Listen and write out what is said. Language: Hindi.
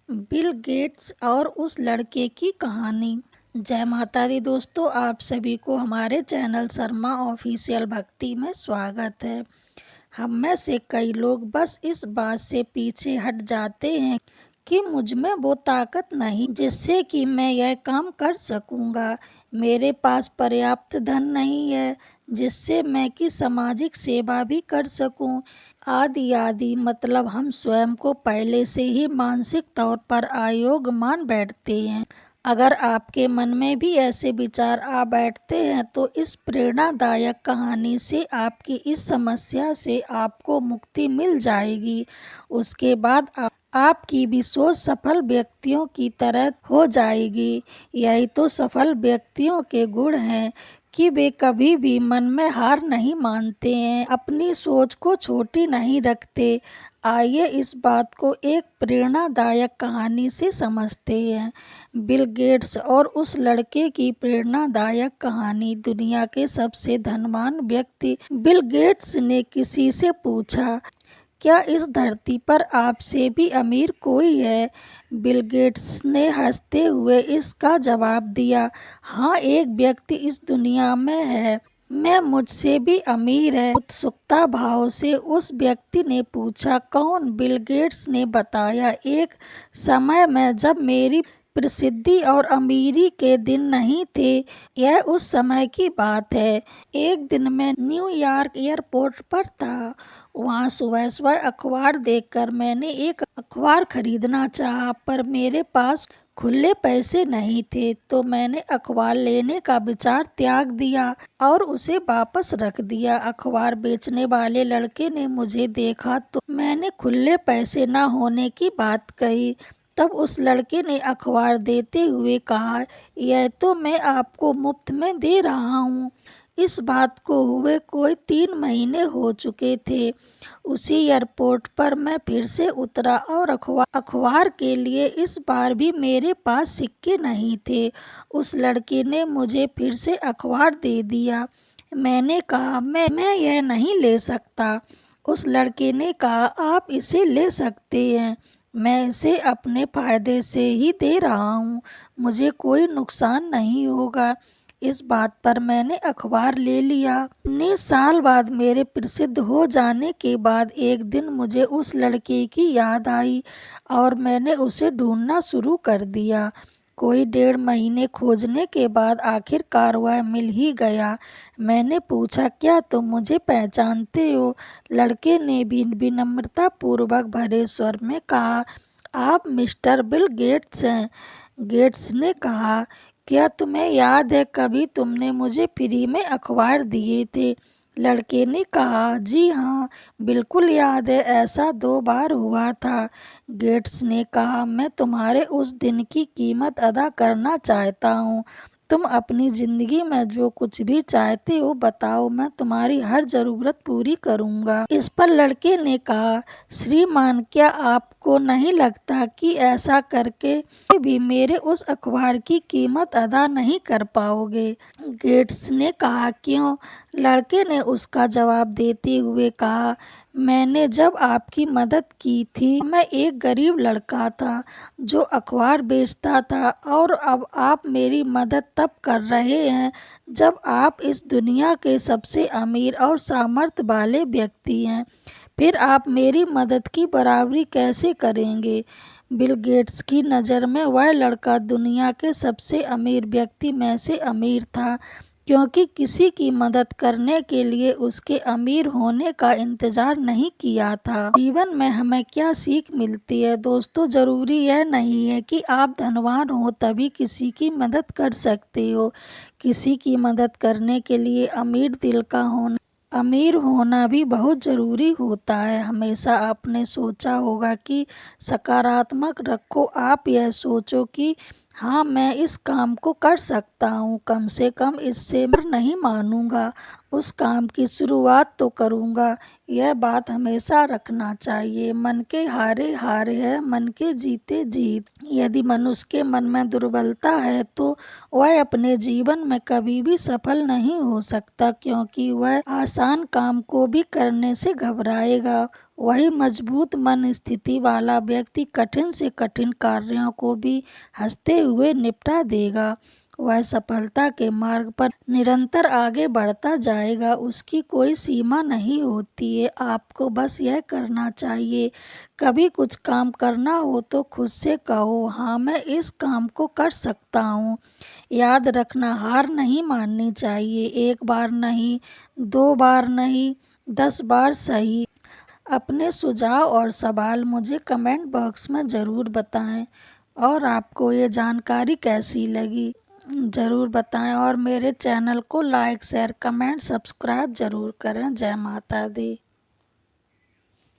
बिल गेट्स और उस लड़के की कहानी। जय माता दी दोस्तों, आप सभी को हमारे चैनल शर्मा ऑफिशियल भक्ति में स्वागत है। हम में से कई लोग बस इस बात से पीछे हट जाते हैं कि मुझ में वो ताकत नहीं जिससे कि मैं यह काम कर सकूंगा। मेरे पास पर्याप्त धन नहीं है जिससे मैं कि सामाजिक सेवा भी कर सकूं। आदि आदि मतलब हम स्वयं को पहले से ही मानसिक तौर पर अयोग्य मान बैठते हैं। अगर आपके मन में भी ऐसे विचार आ बैठते हैं तो इस प्रेरणादायक कहानी से आपकी इस समस्या से आपको मुक्ति मिल जाएगी। उसके बाद आपकी भी सोच सफल व्यक्तियों की तरह हो जाएगी। यही तो सफल व्यक्तियों के गुण हैं कि वे कभी भी मन में हार नहीं मानते हैं, अपनी सोच को छोटी नहीं रखते। आइए इस बात को एक प्रेरणादायक कहानी से समझते हैं। बिल गेट्स और उस लड़के की प्रेरणादायक कहानी। दुनिया के सबसे धनवान व्यक्ति बिल गेट्स ने किसी से पूछा, क्या इस धरती पर आपसे भी अमीर कोई है? बिल गेट्स ने हंसते हुए इसका जवाब दिया, हाँ, एक व्यक्ति इस दुनिया में है, मैं मुझसे भी अमीर है। उत्सुकता भाव से उस व्यक्ति ने पूछा, कौन? बिल गेट्स ने बताया, एक समय में जब मेरी प्रसिद्धि और अमीरी के दिन नहीं थे। यह उस समय की बात है। एक दिन मैं न्यूयॉर्क एयरपोर्ट पर था। वहाँ सुबह सुबह अखबार देखकर मैंने एक अखबार खरीदना चाहा, पर मेरे पास खुले पैसे नहीं थे, तो मैंने अखबार लेने का विचार त्याग दिया और उसे वापस रख दिया। अखबार बेचने वाले लड़के ने मुझे देखा तो मैंने खुले पैसे न होने की बात कही। तब उस लड़के ने अखबार देते हुए कहा, यह तो मैं आपको मुफ्त में दे रहा हूँ। इस बात को हुए कोई 3 महीने हो चुके थे। उसी एयरपोर्ट पर मैं फिर से उतरा और अखबार के लिए इस बार भी मेरे पास सिक्के नहीं थे। उस लड़के ने मुझे फिर से अखबार दे दिया। मैंने कहा, मैं यह नहीं ले सकता। उस लड़के ने कहा, आप इसे ले सकते हैं, मैं इसे अपने फायदे से ही दे रहा हूँ, मुझे कोई नुकसान नहीं होगा। इस बात पर मैंने अखबार ले लिया। 19 साल बाद मेरे प्रसिद्ध हो जाने के बाद एक दिन मुझे उस लड़के की याद आई और मैंने उसे ढूंढना शुरू कर दिया। कोई 1.5 महीने खोजने के बाद आखिरकार वह मिल ही गया। मैंने पूछा, क्या तुम मुझे पहचानते हो? लड़के ने भी विनम्रता पूर्वक भरे स्वर में कहा, आप मिस्टर बिल गेट्स हैं। गेट्स ने कहा, क्या तुम्हें याद है कभी तुमने मुझे फ्री में अखबार दिए थे? लड़के ने कहा, जी हाँ, बिल्कुल याद है, ऐसा 2 बार हुआ था। गेट्स ने कहा, मैं तुम्हारे उस दिन की कीमत अदा करना चाहता हूँ। तुम अपनी जिंदगी में जो कुछ भी चाहते हो बताओ, मैं तुम्हारी हर जरूरत पूरी करूँगा। इस पर लड़के ने कहा, श्रीमान, क्या आपको नहीं लगता कि ऐसा करके भी मेरे उस अखबार की कीमत अदा नहीं कर पाओगे? गेट्स ने कहा, क्यों? लड़के ने उसका जवाब देते हुए कहा, मैंने जब आपकी मदद की थी मैं एक गरीब लड़का था जो अखबार बेचता था, और अब आप मेरी मदद तब कर रहे हैं जब आप इस दुनिया के सबसे अमीर और सामर्थ्य वाले व्यक्ति हैं। फिर आप मेरी मदद की बराबरी कैसे करेंगे? बिल गेट्स की नज़र में वह लड़का दुनिया के सबसे अमीर व्यक्ति में से अमीर था, क्योंकि किसी की मदद करने के लिए उसके अमीर होने का इंतजार नहीं किया था। जीवन में हमें क्या सीख मिलती है दोस्तों? जरूरी यह नहीं है कि आप धनवान हो तभी किसी की मदद कर सकते हो। किसी की मदद करने के लिए अमीर होना भी बहुत ज़रूरी होता है। हमेशा आपने सोचा होगा कि सकारात्मक रखो। आप यह सोचो कि हाँ, मैं इस काम को कर सकता हूँ, कम से कम इससे मैं नहीं मानूंगा, उस काम की शुरुआत तो करूँगा। यह बात हमेशा रखना चाहिए। मन के हारे हार है, मन के जीते जीत। यदि मनुष्य के मन में दुर्बलता है तो वह अपने जीवन में कभी भी सफल नहीं हो सकता, क्योंकि वह आसान काम को भी करने से घबराएगा। वही मजबूत मन स्थिति वाला व्यक्ति कठिन से कठिन कार्यों को भी हंसते हुए निपटा देगा। वह सफलता के मार्ग पर निरंतर आगे बढ़ता जाएगा। उसकी कोई सीमा नहीं होती है। आपको बस यह करना चाहिए, कभी कुछ काम करना हो तो खुद से कहो, हाँ मैं इस काम को कर सकता हूँ। याद रखना, हार नहीं माननी चाहिए। एक बार नहीं, दो बार नहीं, 10 बार सही। अपने सुझाव और सवाल मुझे कमेंट बॉक्स में ज़रूर बताएं। और आपको ये जानकारी कैसी लगी ज़रूर बताएं, और मेरे चैनल को लाइक शेयर कमेंट सब्सक्राइब ज़रूर करें। जय माता दी।